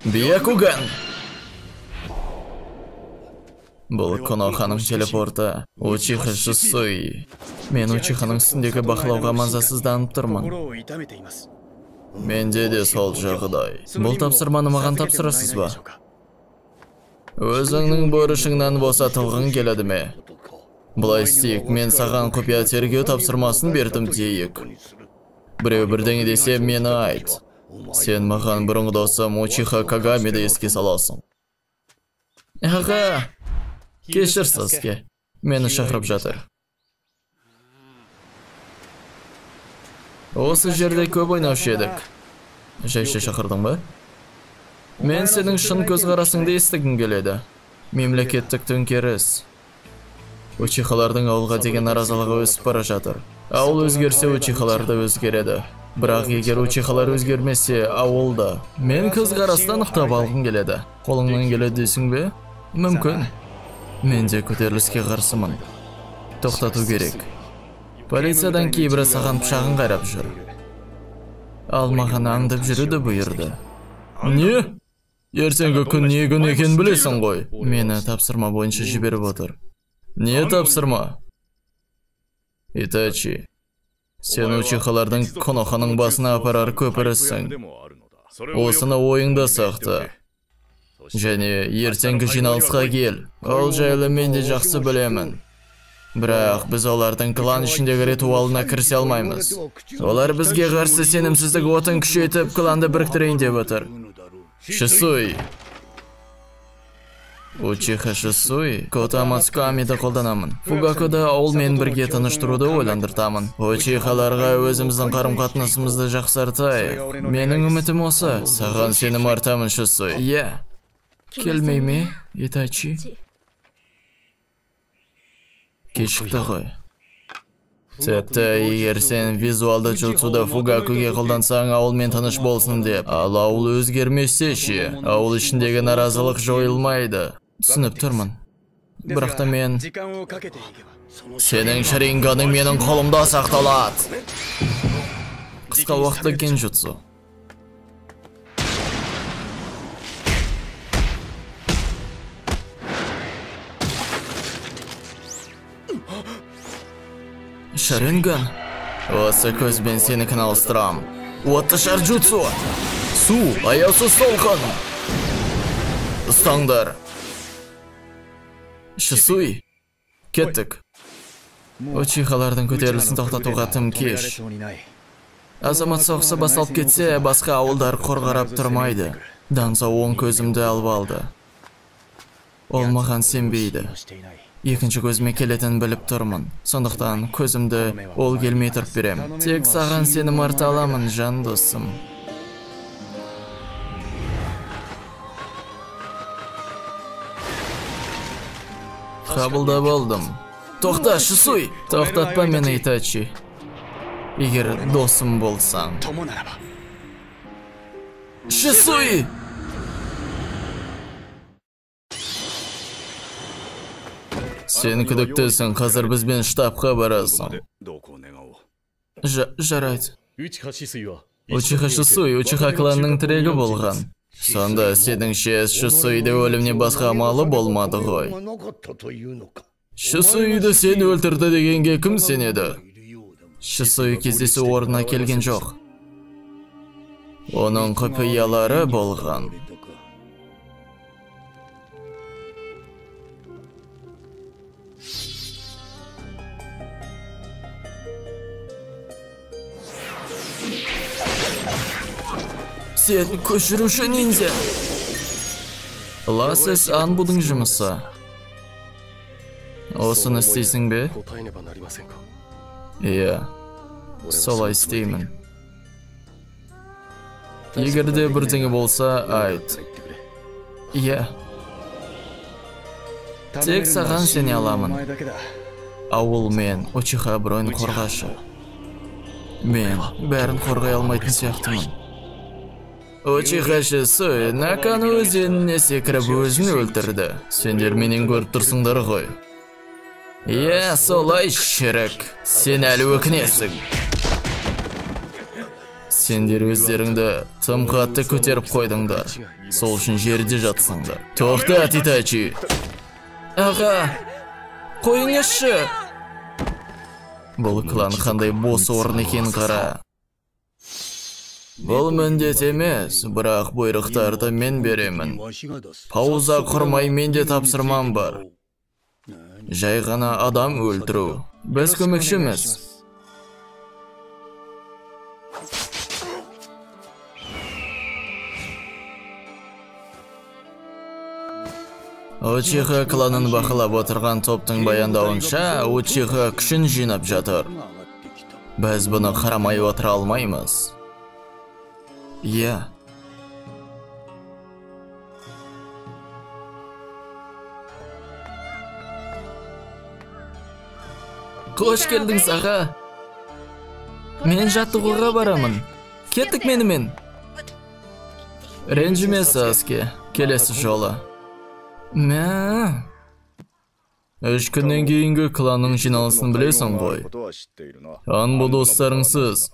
Бьякуган! Бұл Коноханың телепорты. Учиха Шисуи. Мен Учиханың үстіндегі бақылауға мазасызданып тұрмын. Менде де сол жағдай. Бұл тапсырманы маған тапсырасыз ба? Өзіңнің борышыңнан босатылғың келеді ме? Бұлай істейік, мен саған құпия тергеу тапсырмасын бердім дейік. Біреу бірдеңе десе мені айт. Сен маған бұрынғы досым Учиха Кагамиді еске саласың. Аға, кешір Саске, мені шақырып жатыр. Осы жерде көп ойнаушы едік. Жайша шақырдың ба? Мен сенің шын көзқарасыңды естігім келеді. Мемлекеттік төңкеріс. Учихалардың ауылға деген наразылығы өсіп бара жатыр. Ауыл өзгерсе, Учихалар да өзгереді. Бірақ егер Учихалар өзгермесе, ауыл да. Мен көзқарастан ықтап алғым келеді. Қолыңнан келеді дейсің бе? Мүмкін. Мен де көтеріліске қарсымын. Тоқтату керек. Полициядан кейбірі саған пышағын қайрап жүр. Ал маған аңдып жүруді бұйырды. Не? Ертеңгі күн не күн екенін білесің ғой. Мені тапсырма бойынша жіберіп отыр. Не тапсырма? Итачи, сен Учихалардың Коноханың басына апарар көпірісің. Осыны ойыңда сақта. Және ертеңгі жиналысқа кел. Ол жайлы мен де жақсы білемін. Бірақ біз олардың клан ішіндегі ритуалына кірісе алмаймыз. Олар бізге қарсы сенімсіздік отын күшейтіп, кланды біріктірейін деп отыр. Шисуи. Учиха Шисуи, Кота Мацукамиді қолданамын. Фугакуда ауылмен бірге таныштыруды ойландыртамын. Учихаларға өзіміздің қарым-қатынасымызды жақсартайық. Менің үмітім осы. Саған сенім артамын, Шисуи. Иә. Келмей ме, Итачи? Кешікті ғой. Тіпті егер сен визуалды jutsuda Фугакуге қолдансаң ауылмен таныш болсын деп. Ал ауыл өзгермесе ше, ауыл ішіндегі наразылық жойылмайды. Түсініп тұрмын. Бірақ та мен... Сенің шаринганың менің қолымда сақталады. Қысқа уақытта генжутсу. Шаринган? Осы көзбен сенікін алыстырам. Отты шарджутсу. Су, аяусыз толқын. Ұстаңдар. Шисуи, кеттік. Учихалардың көтерілісін тоқтатуға тым кеш. Азамат соғысы басталып кетсе, басқа ауылдар қорғарап тұрмайды. Данса оң көзімді алып алды. Ол маған сенбейді. Екінші көзіме келетін біліп тұрмын. Сондықтан көзімді ол келмей тұрып берем. Тек саған сенім арта аламын, жан досым. Қабылда болдым. Тоқта, Шисуи! Тоқтатпа мені, Итачи. Егер досым болсаң. Шисуи! Сен күдіктісің, қазір бізбен штабқа барасың. Жарайды. Учиха Шисуи, Учиха кланның тірегі болған. Сонда сеніңше Шисуиді өлімне басқа амалы болмады ғой. Шисуиді сен өлтірді дегенге кім сенеді? Шисуи кездесу орнына келген жоқ. Оның құпиялары болған. Сен көшіруші ниндзя. Ласес Анбудың жұмысы. Осыны істейсің бе? Иә, солай істеймін. Егер де бірдеңе болса, айт. Иә. Тек саған сене аламын. Ауыл мен Учиха бұрын қорғашы. Мен бәрін қорғай алмайтын сияқтымын. Учиха Шисуи Накану өзеніне секіріп өзін өлтірді. Сендер менен көріп тұрсыңдар ғой. Иә, солай шірік. Сен әлі өкінесің. Сендер өздеріңді тым қатты көтеріп қойдыңдар. Сол үшін жерде жатсыңдар. Тоқтат, Итачи. Аға, қойыңызшы. Бұл клан қандай бос орын екен қара. Бұл міндет емес, бірақ бұйрықтарды мен беремін. Пауза құрмай менде тапсырмам бар. Жай ғана адам өлтіру. Біз көмекшіміз. Учиха кланын бақылап отырған топтың баяндауынша, Учиха күшін жинап жатыр. Біз бұны қарамай отыра алмаймыз. Иә. Қош келдіңіз, аға. Мен жаттығуға барамын. Кеттік менімен. Ренжіме, Саске. Келесі жолы. Мә. 3 күннен кейінгі кланның жиналысын білесің ғой. Анбу достарыңсыз.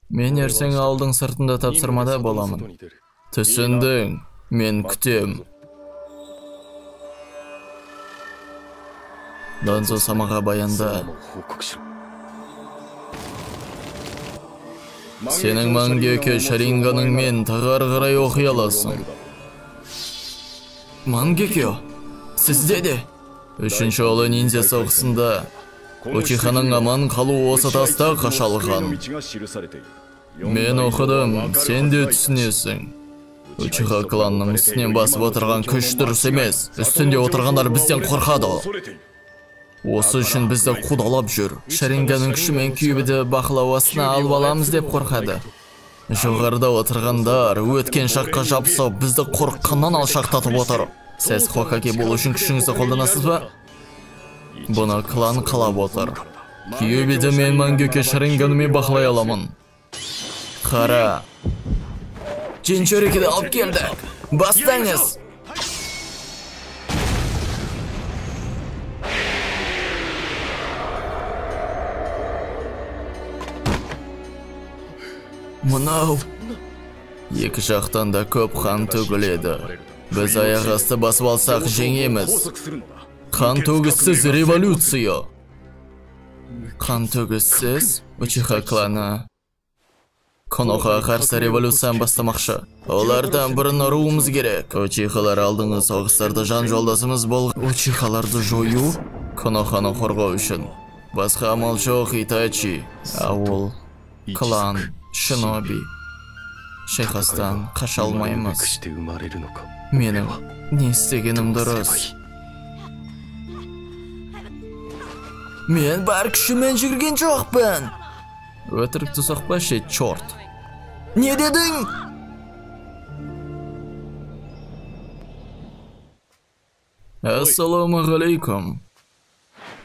Мен ертең алдың сыртында тапсырмада боламын. Түсіндің, мен күтем. Данзо самаға баянда. Сенің Мангекё Шаринганың мен тағар қарай оқи аласың. Мангекё, сізде де? 3-ші ұлы ниндзя соғысында Учиханың аман қалу осы таста қашалған. Мен оқыдым, сен де түсінесің. Учиха кланның үстінен басып отырған күш дұрыс емес. Үстінде отырғандар бізден қорқады. Осы үшін бізді қудалап жүр. Шаринганың күшімен күйбіді бақылау астына алып аламыз деп қорқады. Жоғарыда отырғандар өткен шаққа жабысып бізді қорыққаннан алшақтатып отыр. Сіз Хокаге болу үшін күшіңізді қолданасыз ба? Бұны клан қалап отыр. Күйбіді мен Мангекё Шаринганыме бақылай аламын. Қара. Чинчурикиді алып келдік. Бастаңыз! Мынау. Екі жақтан да көп қан төгіледі. Біз аяқ асты басып алсақ жеңеміз. Қан төгіссіз революция. Қан төгіссіз? Учиха кланы Коноға қарсы революциян бастамақшы. Олардан бұрын ұруымыз керек. Учихалар алдыңғы соғыстарды жан жолдасымыз бол. Учихаларды жою Коноханы қорғау үшін. Басқа амал жоқ, Итачи. Ауыл, клан, шиноби. Шайқастан қаша алмаймыз. Менің не істегенім дұрыс. Мен бар күшімен жүрген жоқпын. Өтірікті соқпа шет, чорт. Не дедің? Ассаламағалейкум.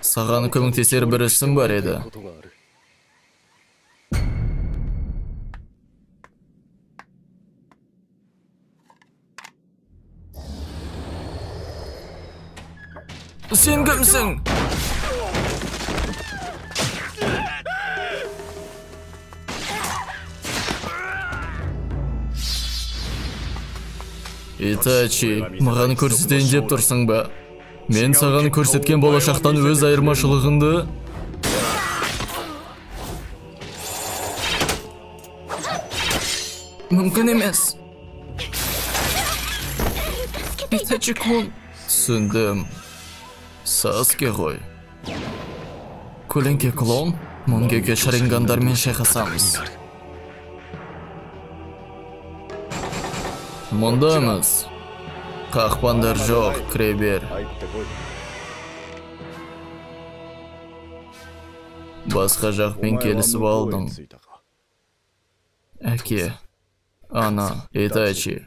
Саған көмектесер бір ішім бар еді. Сен кімсің? Итачи, маған көрсетейін деп тұрсың ба? Мен саған көрсеткен болашақтан өз айырмашылығынды. Мүмкін емес. Итачи кун. Түсіндім. Саске ғой. Көлеңке клон, Мангекё Шарингандармен шайқасамыз. Мұндамыз. Қақпандар жоқ, кіре бер. Басқа жақпен келісіп алдым. Әке, ана, Итачи,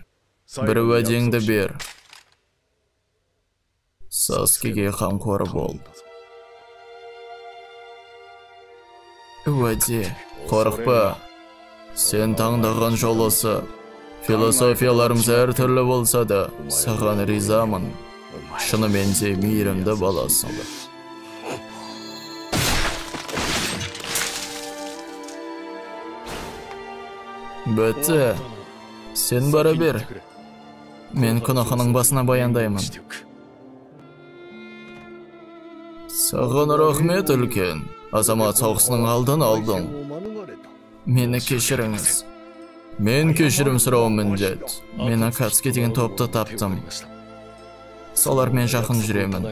бір уәдеңді бер. Саскеге қамқор бол. Уәде, қорықпа. Сен таңдаған жол осы. Философияларымыз әртүрлі болса да, саған ризамын. Шынымен де мейірімді баласың. Бөтті. Сен бара бер. Мен күнәханың басына баяндаймын. Саған рахмет үлкен. Азамат соғысының алдын алдың. Мені кешіріңіз. Мен кешірім сұрауым міндет. Мен Акацки деген топты таптым. Солармен жақын жүремін.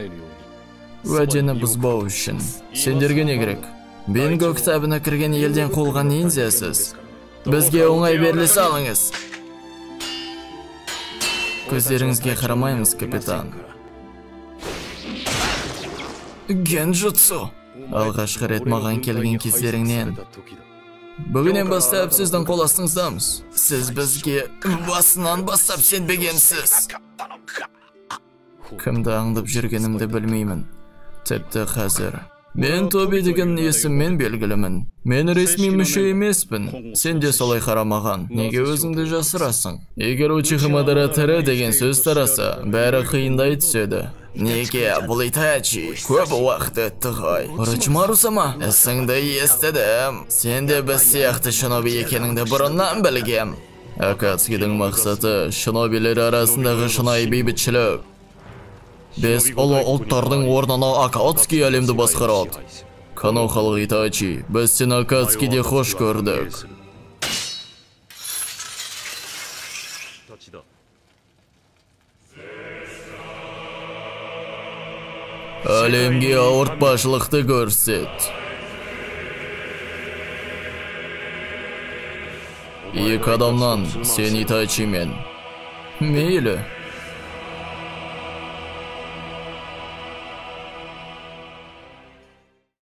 Уәдені бұзбау үшін. Сендерге не керек? Бинго кітабына кірген елден қолған ниндзясыз. Бізге оңай беріле салыңыз. Көздеріңізге қарамаймыз, капитан. Генжутсу. Алғашқы рет маған келген кездеріңнен. Бүгінен бастап сіздің қол астыңыздамыз. Сіз бізге басынан бастап сенбегенсіз. Кімді аңдып жүргенімді білмеймін. Тіпті қазір. Мен Тоби деген есіммен белгілімін. Мен ресми мүше емеспін. Сен де солай қарамаған. Неге өзіңді жасырасың? Егер Учиха Мадара тірі деген сөз тараса, бәрі қиындай түседі. Неге, бұл Итачи? Көп уақыт өтті ғой. Орочимару-сама, ісіңді естідім. Сен де біз сияқты шиноби екеніңді бұрыннан білгем. Акацкидің мақсаты шинобилер арасындағы шынайы бейбітшілік. Біз ұлы ұлттардың орнына Акацки әлемді басқарады. Кано халық Итачи, біз сен Акацкиде хош көрдік. Әлемге ауыртпашылықты көрсет. Екі адамнан сен Итачи мен. Мейлі.